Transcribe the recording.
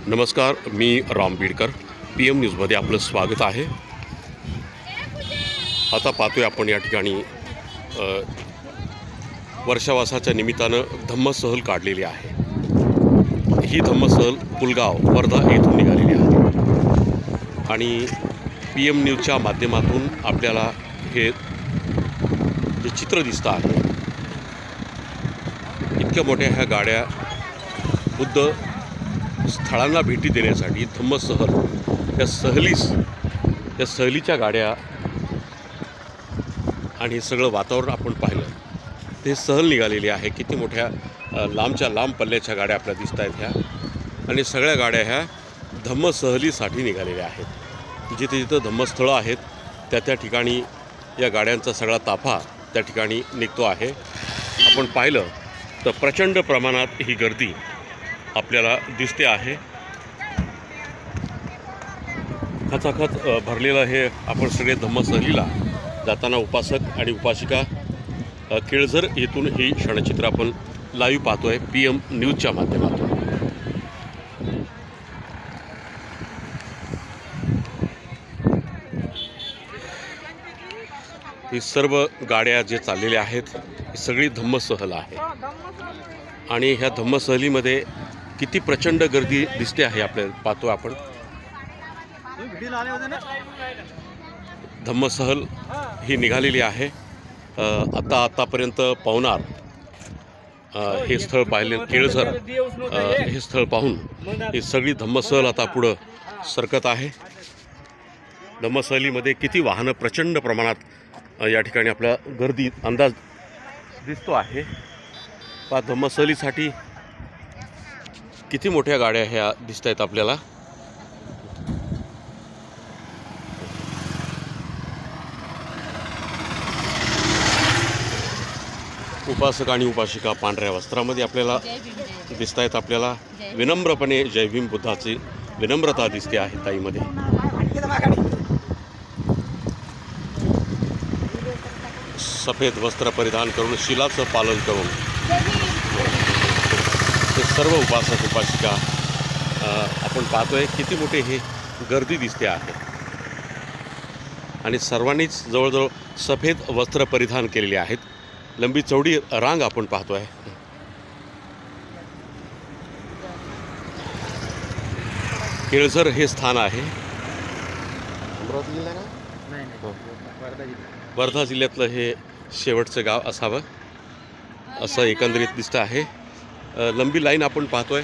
नमस्कार, मी राम बीडकर. PM न्यूजमध्ये आपलं स्वागत आहे. आता पाहतोय आपण या ठिकाणी वर्षावासाच्या निमित्तानं धम्मसहल काढलेली आहे. ही धम्मसहल पुलगाव वर्धा येथून निघालेली आहे आणि PM न्यूजच्या माध्यमातून आपल्याला हे जे चित्र दिसतं आहे, इतक्या मोठ्या ह्या गाड्या बुद्ध स्थळांना भेटी देण्यासाठी धम्मसहल या सहलीच्या गाड्या आणि हे सगळं वातावरण आपण पाहिलं ते सहल निघालेली आहे. किती मोठ्या लांबच्या लांब पल्ल्याच्या गाड्या आपल्याला दिसत आहेत ह्या, आणि सगळ्या गाड्या ह्या धम्मसहलीसाठी निघालेल्या आहेत. जिथे जिथं धम्मस्थळं आहेत त्या ठिकाणी या गाड्यांचा सगळा ताफा त्या ठिकाणी निघतो आहे. आपण पाहिलं तर प्रचंड प्रमाणात ही गर्दी आपल्याला दिसते आहे. खचाखच भरलेलं हे आपण सगळे धम्मसहलीला जाताना उपासक आणि उपासिका केळझर येथून ही क्षणचित्र आपण लाईव्ह पाहतोय PM न्यूजच्या माध्यमातून. ही सर्व गाड्या जे चाललेल्या आहेत ही सगळी धम्मसहल आहे आणि ह्या धम्मसहलीमध्ये किती प्रचंड गर्दी दिसते आहे आपल्याला पाहतो आपण. धम्मसहल ही निघालेली आहे. आतापर्यंत पवनार हे स्थळ पाहिले, केळझर हे स्थळ पाहून ही सगळी धम्मसहल आता पुढं सरकत आहे. धम्मसहलीमध्ये किती वाहनं प्रचंड प्रमाणात या ठिकाणी आपला गर्दी अंदाज दिसतो आहे. धम्मसहलीसाठी किती मोठ्या गाड्या ह्या दिसत आहेत आपल्याला. उपासक आणि उपासिका पांढऱ्या वस्त्रामध्ये आपल्याला दिसत आहेत. आपल्याला विनम्रपणे जय भीम बुद्धाची विनम्रता दिसते आहे ताईमध्ये. सफेद वस्त्र परिधान करून शिलाचं पालन करून हे सर्व उपासक उपासिका आपण पाहतोय. किती मोठे हे गर्दी दिसते आहे आणि सर्वांनीच जवळजवळ सफेद वस्त्र परिधान केलेले आहेत. लंबी चौडी रांग आपण पाहतोय. केळझर हे स्थान आहे. वर्धा जिल्ह्यातलं हे शेवटचं गाव असावं असं एकंदरीत दिसतं आहे. लंबी लाईन आपण पाहतोय.